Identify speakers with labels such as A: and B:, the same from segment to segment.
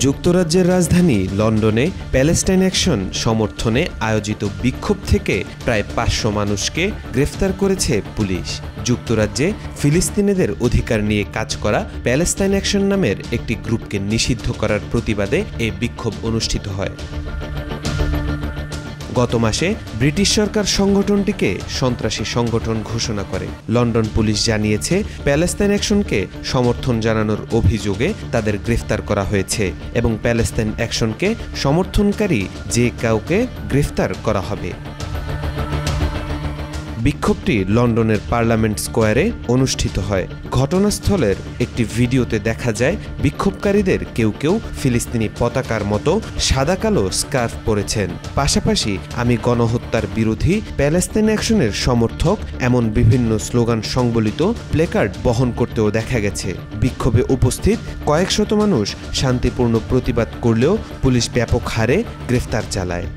A: যুক্তরাজ্যের রাজধানী লন্ডনে প্যালেস্টাইন অ্যাকশন সমর্থনে আয়োজিত বিক্ষোভ থেকে প্রায় ৫০০ মানুষকে গ্রেফতার করেছে পুলিশ। যুক্তরাজ্যে ফিলিস্তিনিদের অধিকার নিয়ে কাজ করা প্যালেস্টাইন অ্যাকশন নামের একটি গ্রুপকে নিষিদ্ধ করার প্রতিবাদে এ বিক্ষোভ অনুষ্ঠিত হয়। গত মাসে ব্রিটিশ সরকার সংগঠনটিকে সন্ত্রাসী সংগঠন ঘোষণা করে। লন্ডন পুলিশ জানিয়েছে, প্যালেস্তাইন অ্যাকশনকে সমর্থন জানানোর অভিযোগে তাদের গ্রেফতার করা হয়েছে এবং প্যালেস্তাইন অ্যাকশনকে সমর্থনকারী যে কাউকে গ্রেফতার করা হবে। বিক্ষোভটি লন্ডনের পার্লামেন্ট স্কোয়ারে অনুষ্ঠিত হয়। ঘটনাস্থলের একটি ভিডিওতে দেখা যায় বিক্ষোভকারীদের কেউ কেউ ফিলিস্তিনি পতাকার মতো সাদা কালো স্কার্ফ পরেছেন। পাশাপাশি আমি গণহত্যার বিরোধী, প্যালেস্তাইন অ্যাকশনের সমর্থক এমন বিভিন্ন স্লোগান সংবলিত প্লেকার্ড বহন করতেও দেখা গেছে। বিক্ষোভে উপস্থিত কয়েক শত মানুষ শান্তিপূর্ণ প্রতিবাদ করলেও পুলিশ ব্যাপক হারে গ্রেফতার চালায়।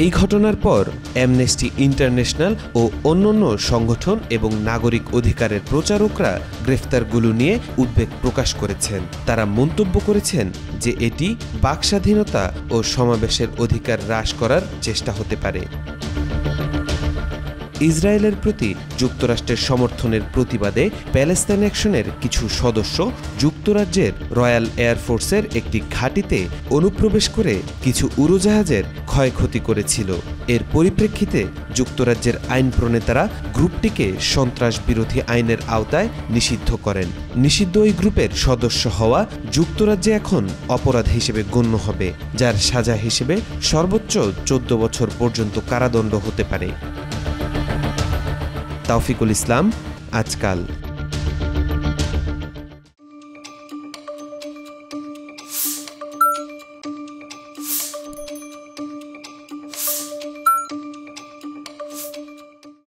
A: এই ঘটনার পর অ্যামনেস্টি ইন্টারন্যাশনাল ও অন্যান্য সংগঠন এবং নাগরিক অধিকারের প্রচারকরা গ্রেফতারগুলো নিয়ে উদ্বেগ প্রকাশ করেছেন। তারা মন্তব্য করেছেন যে এটি বাকস্বাধীনতা ও সমাবেশের অধিকার হ্রাস করার চেষ্টা হতে পারে। ইসরায়েলের প্রতি যুক্তরাষ্ট্রের সমর্থনের প্রতিবাদে প্যালেস্তাইন অ্যাকশনের কিছু সদস্য যুক্তরাজ্যের রয়্যাল এয়ারফোর্সের একটি ঘাঁটিতে অনুপ্রবেশ করে কিছু উড়োজাহাজের ক্ষয়ক্ষতি করেছিল। এর পরিপ্রেক্ষিতে যুক্তরাজ্যের আইন প্রণেতারা গ্রুপটিকে সন্ত্রাস বিরোধী আইনের আওতায় নিষিদ্ধ করেন। নিষিদ্ধ ওই গ্রুপের সদস্য হওয়া যুক্তরাজ্যে এখন অপরাধ হিসেবে গণ্য হবে, যার সাজা হিসেবে সর্বোচ্চ 14 বছর পর্যন্ত কারাদণ্ড হতে পারে। তাওফিকুল ইসলাম, আজকাল।